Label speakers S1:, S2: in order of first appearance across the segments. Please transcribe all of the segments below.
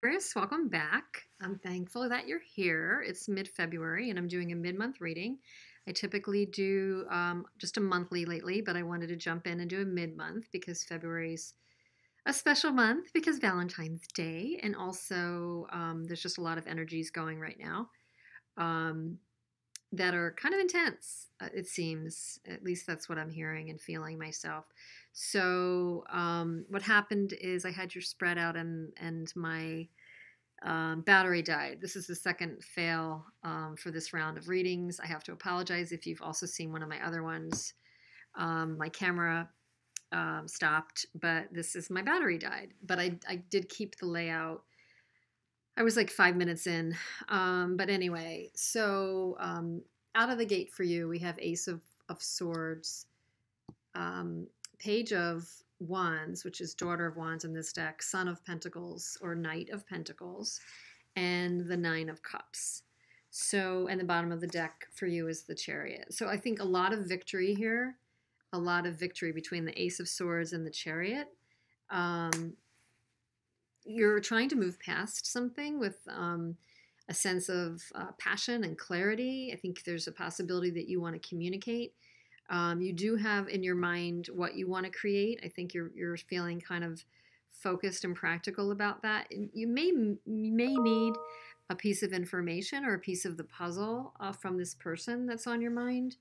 S1: Chris, welcome back. I'm thankful that you're here. It's mid-February and I'm doing a mid-month reading. I typically do just a monthly lately, but I wanted to jump in and do a mid-month because February's a special month because Valentine's Day, and also there's just a lot of energies going right now um, that are kind of intense, it seems. At least that's what I'm hearing and feeling myself. So what happened is I had your spread out and my battery died. This is the second fail for this round of readings. I have to apologize if you've also seen one of my other ones. My camera stopped, but this is my battery died. But I did keep the layout. I was like 5 minutes in. But anyway, so out of the gate for you, we have Ace of Swords, Page of Wands, which is Daughter of Wands in this deck, Son of Pentacles or Knight of Pentacles, and the Nine of Cups. So, and the bottom of the deck for you is the Chariot. So I think a lot of victory here, a lot of victory between the Ace of Swords and the Chariot. You're trying to move past something with a sense of passion and clarity. I think there's a possibility that you want to communicate. You do have in your mind what you want to create. I think you're feeling kind of focused and practical about that. And you may need a piece of information or a piece of the puzzle from this person that's on your mind.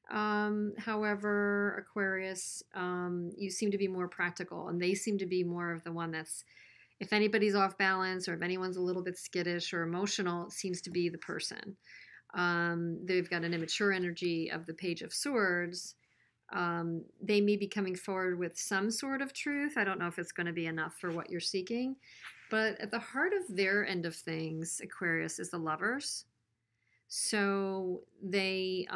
S1: However, Aquarius, you seem to be more practical, and they seem to be more of the one that's, if anybody's off balance or if anyone's a little bit skittish or emotional, it seems to be the person. They've got an immature energy of the Page of Swords. They may be coming forward with some sort of truth. I don't know if it's going to be enough for what you're seeking. But at the heart of their end of things, Aquarius, is the Lovers. So they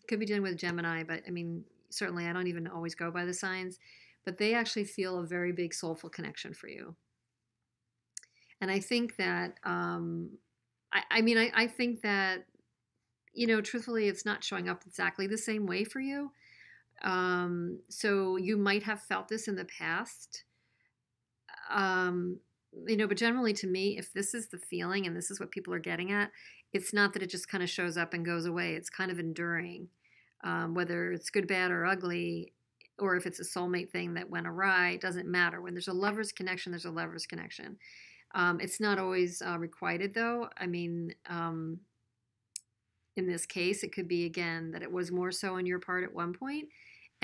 S1: could be dealing with Gemini, but I mean, certainly I don't even always go by the signs. But they actually feel a very big soulful connection for you. And I think that I think that, truthfully, it's not showing up exactly the same way for you. So you might have felt this in the past. But generally to me, if this is the feeling and this is what people are getting at, it's not that it just kind of shows up and goes away. It's kind of enduring, whether it's good, bad, or ugly, or if it's a soulmate thing that went awry, it doesn't matter. When there's a lover's connection, there's a lover's connection. It's not always requited, though. I mean, in this case, it could be, again, that it was more so on your part at one point,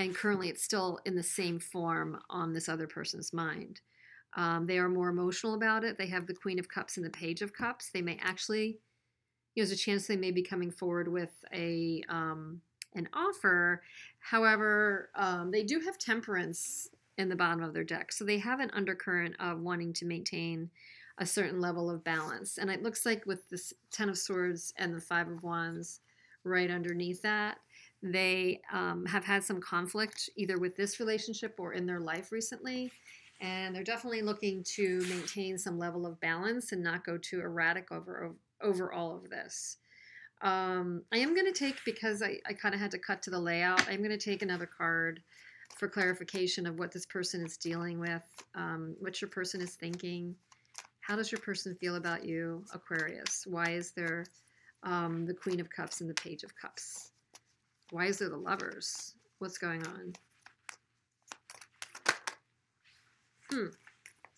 S1: and currently it's still in the same form on this other person's mind. They are more emotional about it. They have the Queen of Cups and the Page of Cups. They may actually, there's a chance they may be coming forward with an offer. However, they do have Temperance in the bottom of their deck. So they have an undercurrent of wanting to maintain a certain level of balance. And it looks like with this Ten of Swords and the Five of Wands right underneath that, they have had some conflict either with this relationship or in their life recently. And they're definitely looking to maintain some level of balance and not go too erratic over all of this. I am going to take, because I kind of had to cut to the layout, I'm going to take another card for clarification of what this person is dealing with, what your person is thinking. How does your person feel about you, Aquarius? Why is there the Queen of Cups and the Page of Cups? Why is there the Lovers? What's going on?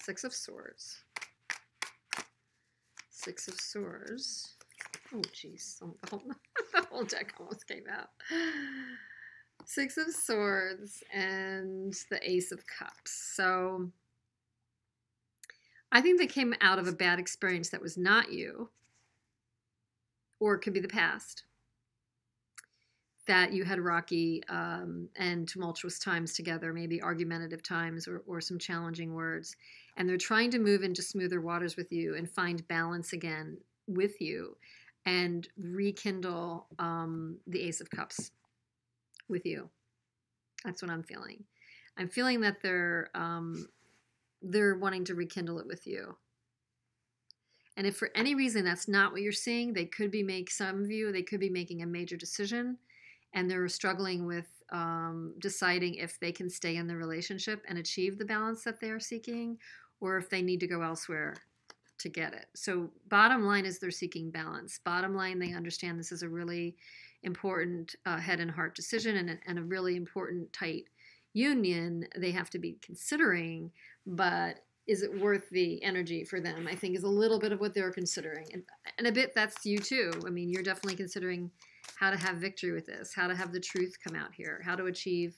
S1: Six of Swords. Six of Swords. Oh, jeez. The whole deck almost came out. Six of Swords and the Ace of Cups. So I think they came out of a bad experience that was not you, or it could be the past, that you had rocky and tumultuous times together, maybe argumentative times or some challenging words. And they're trying to move into smoother waters with you and find balance again with you and rekindle the Ace of Cups with you. That's what I'm feeling. I'm feeling that they're wanting to rekindle it with you. And if for any reason that's not what you're seeing, they could be they could be making a major decision, and they're struggling with deciding if they can stay in the relationship and achieve the balance that they're seeking, or if they need to go elsewhere to get it. So bottom line is they're seeking balance. Bottom line, they understand this is a really important head and heart decision, and a really important tight union they have to be considering, but is it worth the energy for them, I think, is a little bit of what they're considering. And a bit that's you too. I mean, you're definitely considering how to have victory with this, how to have the truth come out here, how to achieve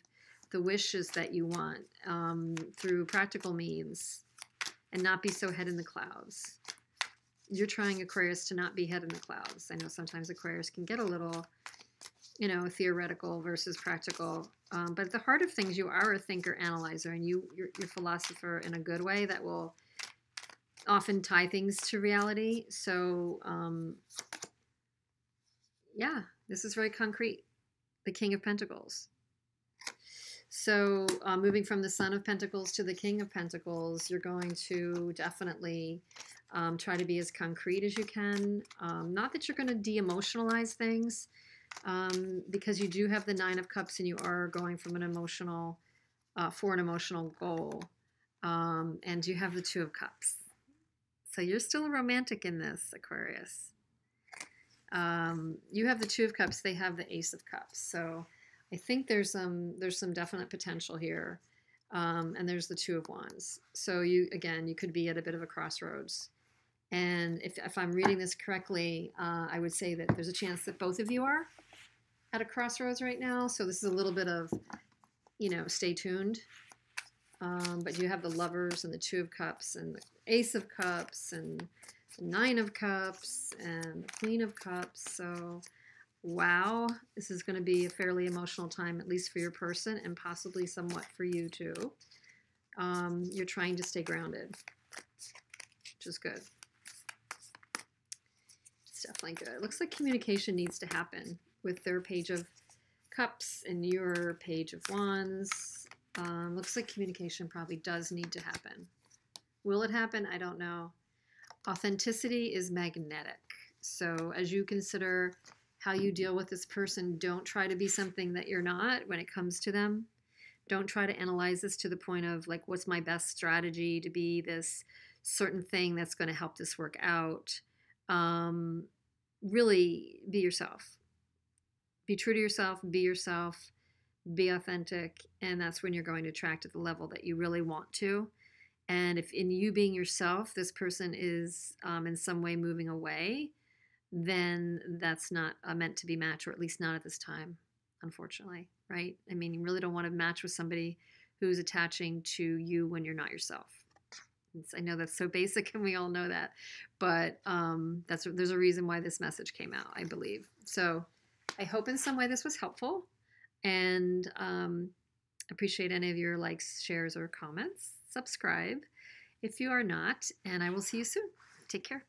S1: the wishes that you want through practical means and not be so head in the clouds. You're trying, Aquarius, to not be head in the clouds. I know sometimes Aquarius can get a little, you know, theoretical versus practical. But at the heart of things, you are a thinker, analyzer, and you're a philosopher in a good way that will often tie things to reality. So, yeah, this is very concrete. The King of Pentacles. So moving from the Son of Pentacles to the King of Pentacles, you're going to definitely try to be as concrete as you can. Not that you're going to de-emotionalize things, because you do have the Nine of Cups and you are going from an emotional, for an emotional goal. And you have the Two of Cups. So you're still a romantic in this, Aquarius. You have the Two of Cups, they have the Ace of Cups. So I think there's some definite potential here. And there's the Two of Wands. So you could be at a bit of a crossroads. And if I'm reading this correctly, I would say that there's a chance that both of you are at a crossroads right now. So this is a little bit of, you know, stay tuned. But you have the Lovers and the Two of Cups and the Ace of Cups and the Nine of Cups and the Queen of Cups. So wow, this is going to be a fairly emotional time, at least for your person and possibly somewhat for you too. You're trying to stay grounded, which is good. It's definitely good. It looks like communication needs to happen with their Page of Cups and your Page of Wands. Looks like communication probably does need to happen. Will it happen? I don't know. Authenticity is magnetic. So as you consider how you deal with this person, don't try to be something that you're not when it comes to them. Don't try to analyze this to the point of like, what's my best strategy to be this certain thing that's going to help this work out. Really be yourself. Be true to yourself, be authentic, and that's when you're going to attract at the level that you really want to. And if in you being yourself, this person is in some way moving away, then that's not a meant to be match, or at least not at this time, unfortunately, right? I mean, you really don't want to match with somebody who's attaching to you when you're not yourself. I know that's so basic and we all know that, but there's a reason why this message came out, I believe. So I hope in some way this was helpful, and appreciate any of your likes, shares, or comments. Subscribe if you are not, and I will see you soon. Take care.